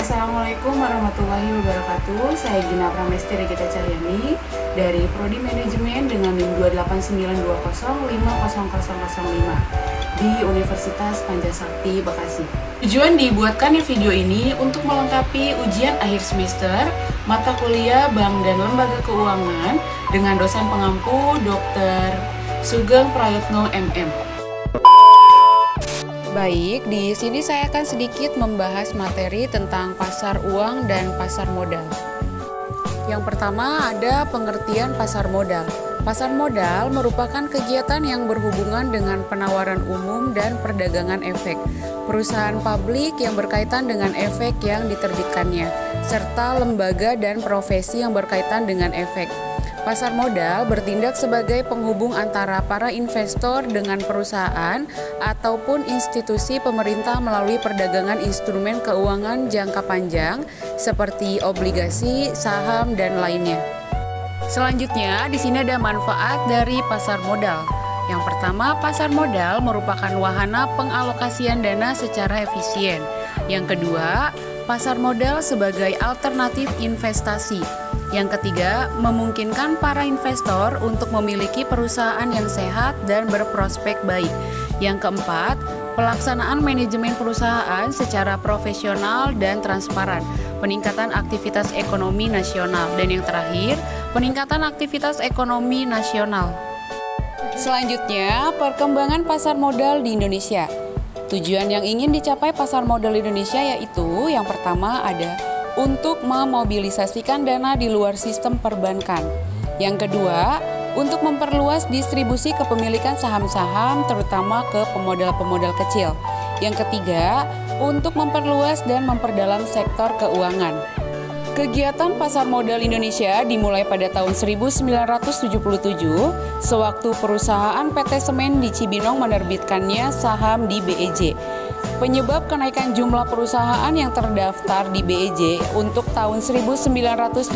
Assalamualaikum warahmatullahi wabarakatuh. Saya Gina Pramesti Regita Cahyani dari Prodi Manajemen dengan NIM 28920500005 di Universitas Pancasakti Bekasi. Tujuan dibuatkannya video ini untuk melengkapi ujian akhir semester mata kuliah Bank dan Lembaga Keuangan dengan dosen pengampu Dr. Sugeng Prayitno MM. Baik, di sini saya akan sedikit membahas materi tentang pasar uang dan pasar modal. Yang pertama ada pengertian pasar modal. Pasar modal merupakan kegiatan yang berhubungan dengan penawaran umum dan perdagangan efek, perusahaan publik yang berkaitan dengan efek yang diterbitkannya, serta lembaga dan profesi yang berkaitan dengan efek. Pasar modal bertindak sebagai penghubung antara para investor dengan perusahaan ataupun institusi pemerintah melalui perdagangan instrumen keuangan jangka panjang seperti obligasi, saham, dan lainnya. Selanjutnya, di sini ada manfaat dari pasar modal. Yang pertama, pasar modal merupakan wahana pengalokasian dana secara efisien. Yang kedua, pasar modal sebagai alternatif investasi. Yang ketiga, memungkinkan para investor untuk memiliki perusahaan yang sehat dan berprospek baik. Yang keempat, pelaksanaan manajemen perusahaan secara profesional dan transparan, peningkatan aktivitas ekonomi nasional, dan yang terakhir, peningkatan aktivitas ekonomi nasional. Selanjutnya, perkembangan pasar modal di Indonesia. Tujuan yang ingin dicapai pasar modal Indonesia yaitu yang pertama ada untuk memobilisasikan dana di luar sistem perbankan. Yang kedua, untuk memperluas distribusi kepemilikan saham-saham terutama ke pemodal-pemodal kecil. Yang ketiga, untuk memperluas dan memperdalam sektor keuangan. Kegiatan pasar modal Indonesia dimulai pada tahun 1977 sewaktu perusahaan PT Semen di Cibinong menerbitkannya saham di BEJ. Penyebab kenaikan jumlah perusahaan yang terdaftar di BEJ untuk tahun 1989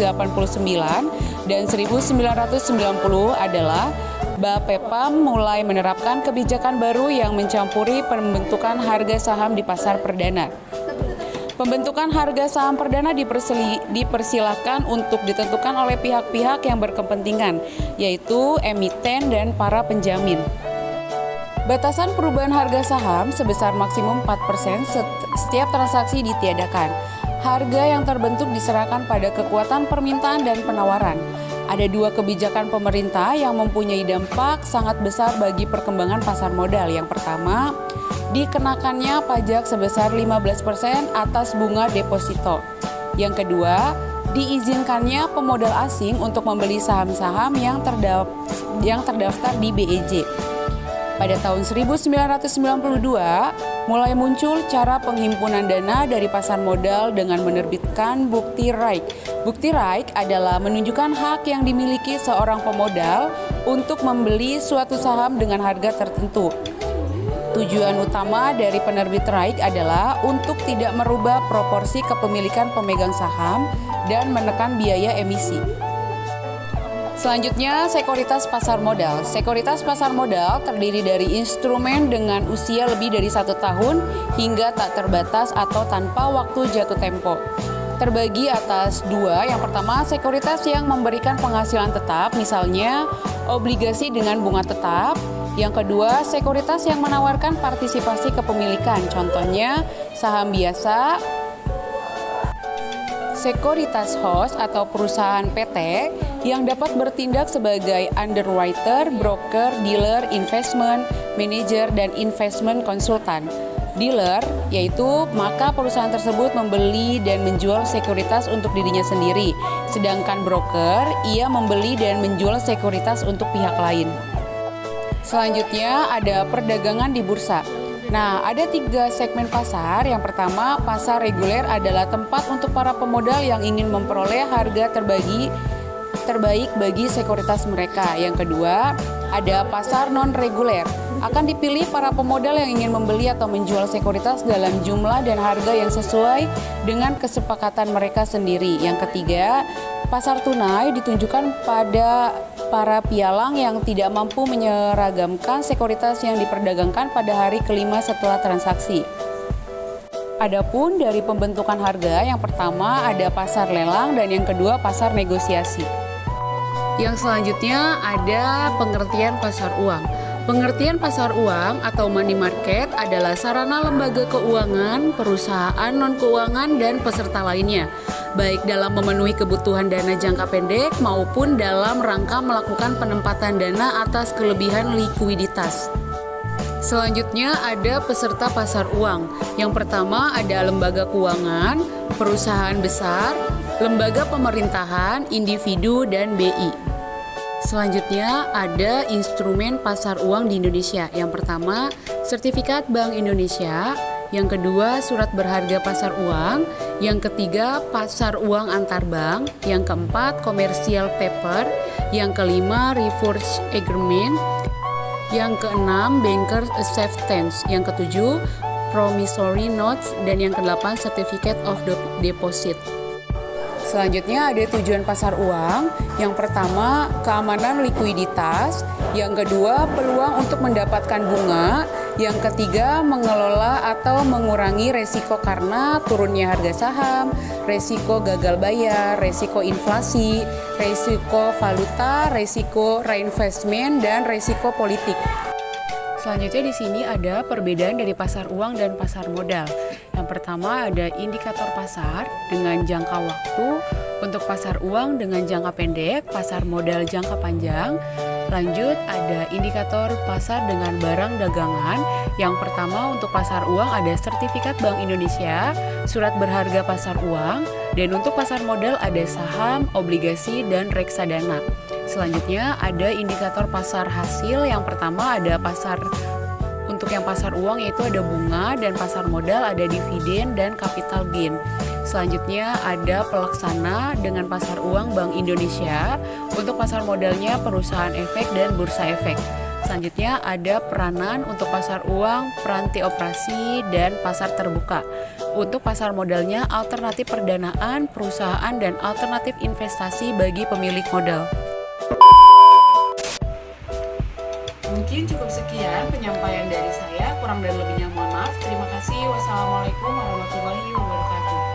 dan 1990 adalah Bapepam mulai menerapkan kebijakan baru yang mencampuri pembentukan harga saham di pasar perdana. Pembentukan harga saham perdana dipersilakan untuk ditentukan oleh pihak-pihak yang berkepentingan, yaitu emiten dan para penjamin. Batasan perubahan harga saham sebesar maksimum 4% setiap transaksi ditiadakan. Harga yang terbentuk diserahkan pada kekuatan permintaan dan penawaran. Ada dua kebijakan pemerintah yang mempunyai dampak sangat besar bagi perkembangan pasar modal. Yang pertama, dikenakannya pajak sebesar 15% atas bunga deposito. Yang kedua, diizinkannya pemodal asing untuk membeli saham-saham yang terdaftar di BEJ. Pada tahun 1992, mulai muncul cara penghimpunan dana dari pasar modal dengan menerbitkan bukti RAIK. Bukti RAIK adalah menunjukkan hak yang dimiliki seorang pemodal untuk membeli suatu saham dengan harga tertentu. Tujuan utama dari penerbit RAIK adalah untuk tidak merubah proporsi kepemilikan pemegang saham dan menekan biaya emisi. Selanjutnya, sekuritas pasar modal. Sekuritas pasar modal terdiri dari instrumen dengan usia lebih dari 1 tahun hingga tak terbatas atau tanpa waktu jatuh tempo. Terbagi atas dua. Yang pertama, sekuritas yang memberikan penghasilan tetap, misalnya obligasi dengan bunga tetap. Yang kedua, sekuritas yang menawarkan partisipasi kepemilikan, contohnya saham biasa, sekuritas host atau perusahaan PT yang dapat bertindak sebagai underwriter, broker, dealer, investment manager, dan investment konsultan. Dealer yaitu maka perusahaan tersebut membeli dan menjual sekuritas untuk dirinya sendiri, sedangkan broker ia membeli dan menjual sekuritas untuk pihak lain. Selanjutnya ada perdagangan di bursa. Nah, ada 3 segmen pasar. Yang pertama, pasar reguler adalah tempat untuk para pemodal yang ingin memperoleh harga terbaik bagi sekuritas mereka. Yang kedua, ada pasar non-reguler. Akan dipilih para pemodal yang ingin membeli atau menjual sekuritas dalam jumlah dan harga yang sesuai dengan kesepakatan mereka sendiri. Yang ketiga, pasar tunai ditunjukkan pada para pialang yang tidak mampu menyeragamkan sekuritas yang diperdagangkan pada hari kelima setelah transaksi. Adapun dari pembentukan harga, yang pertama ada pasar lelang dan yang kedua pasar negosiasi. Yang selanjutnya ada pengertian pasar uang. Pengertian pasar uang atau money market adalah sarana lembaga keuangan, perusahaan non-keuangan, dan peserta lainnya, baik dalam memenuhi kebutuhan dana jangka pendek maupun dalam rangka melakukan penempatan dana atas kelebihan likuiditas. Selanjutnya ada peserta pasar uang. Yang pertama ada lembaga keuangan, perusahaan besar, lembaga pemerintahan, individu, dan BI. Selanjutnya ada instrumen pasar uang di Indonesia. Yang pertama, sertifikat Bank Indonesia. Yang kedua, surat berharga pasar uang. Yang ketiga, pasar uang antar bank. Yang keempat, commercial paper. Yang kelima, reverse agreement. Yang keenam, banker acceptance. Yang ketujuh, promissory notes. Dan yang kedelapan, certificate of deposit. Selanjutnya ada tujuan pasar uang. Yang pertama, keamanan likuiditas. Yang kedua, peluang untuk mendapatkan bunga. Yang ketiga, mengelola atau mengurangi resiko karena turunnya harga saham, resiko gagal bayar, resiko inflasi, resiko valuta, resiko reinvestment, dan resiko politik. Selanjutnya di sini ada perbedaan dari pasar uang dan pasar modal. Yang pertama ada indikator pasar dengan jangka waktu. Untuk pasar uang dengan jangka pendek, pasar modal jangka panjang. Lanjut ada indikator pasar dengan barang dagangan. Yang pertama untuk pasar uang ada sertifikat Bank Indonesia, surat berharga pasar uang, dan untuk pasar modal ada saham, obligasi, dan reksadana. Selanjutnya ada indikator pasar hasil. Yang pertama ada untuk yang pasar uang yaitu ada bunga, dan pasar modal ada dividen dan capital gain. Selanjutnya ada pelaksana dengan pasar uang Bank Indonesia. Untuk pasar modalnya perusahaan efek dan bursa efek. Selanjutnya ada peranan untuk pasar uang, peranti operasi, dan pasar terbuka. Untuk pasar modalnya alternatif perdanaan, perusahaan, dan alternatif investasi bagi pemilik modal. Mungkin cukup sekian penyampaian dari saya, kurang dan lebihnya mohon maaf. Terima kasih. Wassalamualaikum warahmatullahi wabarakatuh.